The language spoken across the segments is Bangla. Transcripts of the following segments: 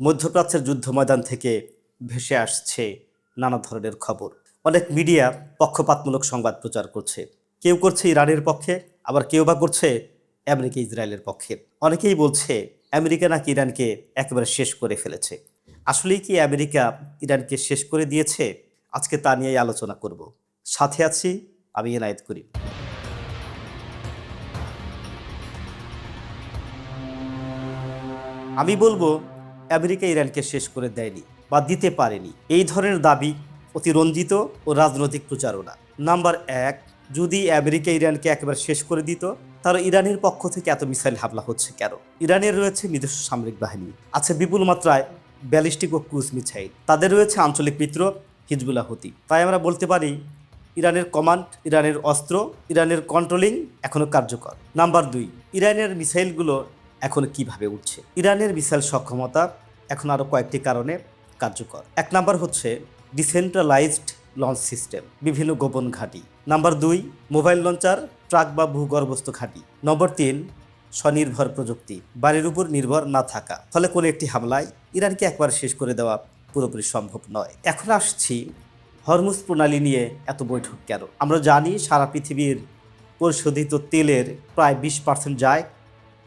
মধ্যপ্রাচ্যের যুদ্ধ ময়দান থেকে ভেসে আসছে নানা ধরনের খবর। অনেক মিডিয়া পক্ষপাতমূলক সংবাদ প্রচার করছে। কেউ করছে ইরানের পক্ষে, আবার কেউ বা করছে আমেরিকা ইসরায়েলের পক্ষে। অনেকেই বলছে আমেরিকা নাকি ইরানকে একেবারে শেষ করে ফেলেছে। আসলেই কি আমেরিকা ইরানকে শেষ করে দিয়েছে? আজকে তা নিয়েই আলোচনা করব। সাথে আছি আমি এনায়েত করিম। আমি বলবো আমেরিকা ইরানকে শেষ করে দেয়নি বা দিতে পারেনি, এই ধরনের দাবি অতিরঞ্জিত ও রাজনৈতিক প্রচারণা। নাম্বার এক, যদি আমেরিকা ইরানকে একেবারে শেষ করে দিত তাহলে ইরানের পক্ষ থেকে এত মিসাইল হামলা হচ্ছে কেন? ইরানের রয়েছে নিজস্ব সামরিক বাহিনী, আছে বিপুল মাত্রায় ব্যালিস্টিক ও ক্রুজ মিসাইল, তাদের রয়েছে আঞ্চলিক মিত্র হিজবুল্লাহ হুতি। তাই আমরা বলতে পারি ইরানের কমান্ড, ইরানের অস্ত্র, ইরানের কন্ট্রোলিং এখনও কার্যকর। নাম্বার দুই, ইরানের মিসাইলগুলো এখন কিভাবে উঠছে? ইরানের মিসাইল সক্ষমতা এখন আরও কয়েকটি কারণে কার্যকর। এক নাম্বার হচ্ছে ডিসেন্ট্রালাইজড লঞ্চ সিস্টেম, বিভিন্ন গোপন ঘাঁটি। নাম্বার দুই, মোবাইল লঞ্চার, ট্রাক বা ভূগর্ভস্থ ঘাঁটি। নম্বর তিন, স্বনির্ভর প্রযুক্তি, বাড়ির উপর নির্ভর না থাকা। ফলে কোনো একটি হামলায় ইরানকে একবার শেষ করে দেওয়া পুরোপুরি সম্ভব নয়। এখন আসছি হরমুজ প্রণালী নিয়ে এত বৈঠক কেন? আমরা জানি সারা পৃথিবীর পরিশোধিত তেলের প্রায় 20% যায়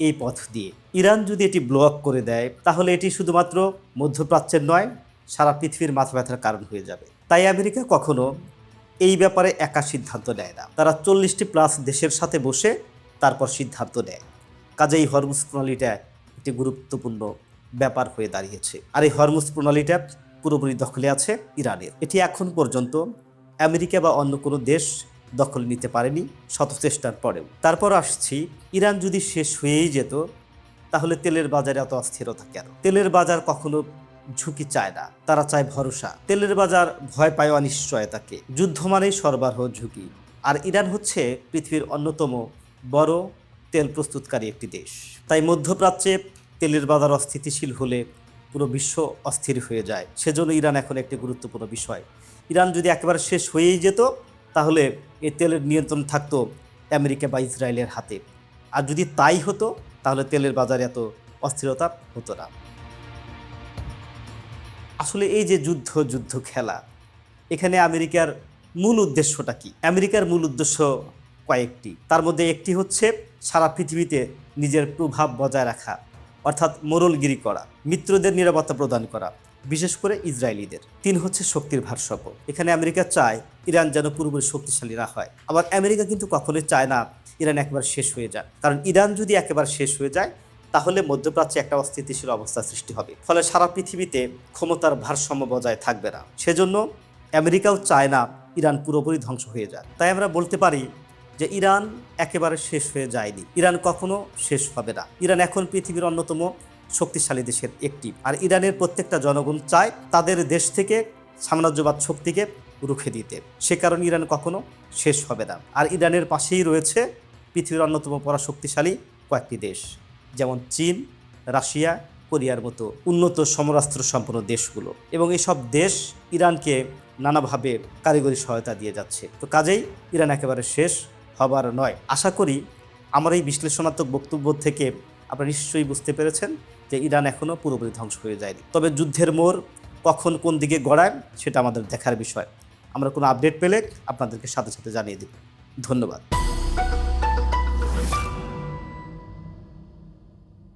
এই পথ দিয়ে। ইরান যদি এটি ব্লক করে দেয় তাহলে এটি শুধুমাত্র মধ্যপ্রাচ্যের নয়, সারা পৃথিবীর মাথা ব্যথার কারণ হয়ে যাবে। তাই আমেরিকা কখনো এই ব্যাপারে একা সিদ্ধান্ত নেয় না, তারা 40টি প্লাস দেশের সাথে বসে তারপর সিদ্ধান্ত নেয়। কাজে এই হরমুজ প্রণালীটা একটি গুরুত্বপূর্ণ ব্যাপার হয়ে দাঁড়িয়েছে। আর এই হরমুজ প্রণালীটা পুরোপুরি দখলে আছে ইরানের। এটি এখন পর্যন্ত আমেরিকা বা অন্য কোনো দেশ দখল নিতে পারেনি শত চেষ্টার পরেও। তারপর আসছি, ইরান যদি শেষ হয়েই যেত তাহলে তেলের বাজারে এত অস্থিরতা কেন? তেলের বাজার কখনো ঝুঁকি চায় না, তারা চায় ভরসা। তেলের বাজার ভয় পায় অনিশ্চয়তাকে। যুদ্ধ মানেই সরবরাহ ঝুঁকি। আর ইরান হচ্ছে পৃথিবীর অন্যতম বড় তেল প্রস্তুতকারী একটি দেশ। তাই মধ্যপ্রাচ্যে তেলের বাজার অস্থিতিশীল হলে পুরো বিশ্ব অস্থির হয়ে যায়। সেজন্য ইরান এখন একটি গুরুত্বপূর্ণ বিষয়। ইরান যদি একেবারে শেষ হয়েই যেত তাহলে এই তেলের নিয়ন্ত্রণ থাকতো আমেরিকা বা ইসরায়েলের হাতে। আর যদি তাই হতো তাহলে তেলের বাজারে এত অস্থিরতা হতো না। আসলে এই যে যুদ্ধ খেলা, এখানে আমেরিকার মূল উদ্দেশ্যটা কি? আমেরিকার মূল উদ্দেশ্য কয়েকটি। তার মধ্যে একটি হচ্ছে সারা পৃথিবীতে নিজের প্রভাব বজায় রাখা, অর্থাৎ মোড়লগিরি করা, মিত্রদের নিরাপত্তা প্রদান করা, বিশেষ করে ইসরায়েলিদের। তিন হচ্ছে শক্তির ভারসাম্য। এখানে আমেরিকা চায় ইরান যেন পুরোপুরি শক্তিশালী না হয়। আবার আমেরিকা কিন্তু কখনোই চায় না ইরান একবার শেষ হয়ে যায়, কারণ ইরান যদি একেবারে শেষ হয়ে যায় তাহলে মধ্যপ্রাচ্যে একটা অস্থিতিশীল অবস্থা সৃষ্টি হবে। ফলে সারা পৃথিবীতে ক্ষমতার ভারসাম্য বজায় থাকবে না। সেজন্য আমেরিকাও চায় না ইরান পুরোপুরি ধ্বংস হয়ে যায়। তাই আমরা বলতে পারি যে ইরান একেবারে শেষ হয়ে যায়নি, ইরান কখনো শেষ হবে না। ইরান এখন পৃথিবীর অন্যতম শক্তিশালী দেশের একটি। আর ইরানের প্রত্যেকটা জনগণ চায় তাদের দেশ থেকে সাম্রাজ্যবাদ শক্তিকে রুখে দিতে। সে কারণে ইরান কখনো শেষ হবে না। আর ইরানের পাশেই রয়েছে পৃথিবীর অন্যতম পরাশক্তিশালী কয়েকটি দেশ, যেমন চীন, রাশিয়া, কোরিয়ার মতো উন্নত সমরাস্ত্র সম্পন্ন দেশগুলো। এবং এইসব দেশ ইরানকে নানাভাবে কারিগরি সহায়তা দিয়ে যাচ্ছে। তো কাজেই ইরান একেবারে শেষ হবার নয়। আশা করি আমার এই বিশ্লেষণাত্মক বক্তব্য থেকে আপনারা নিশ্চয়ই বুঝতে পেরেছেন যে ইরান এখনও পুরোপুরি ধ্বংস হয়ে যায়নি। তবে যুদ্ধের মোড় কখন কোন দিকে গড়ায় সেটা আমাদের দেখার বিষয়। আমরা কোনো আপডেট পেলে আপনাদেরকে সাথে সাথে জানিয়ে দেব। ধন্যবাদ।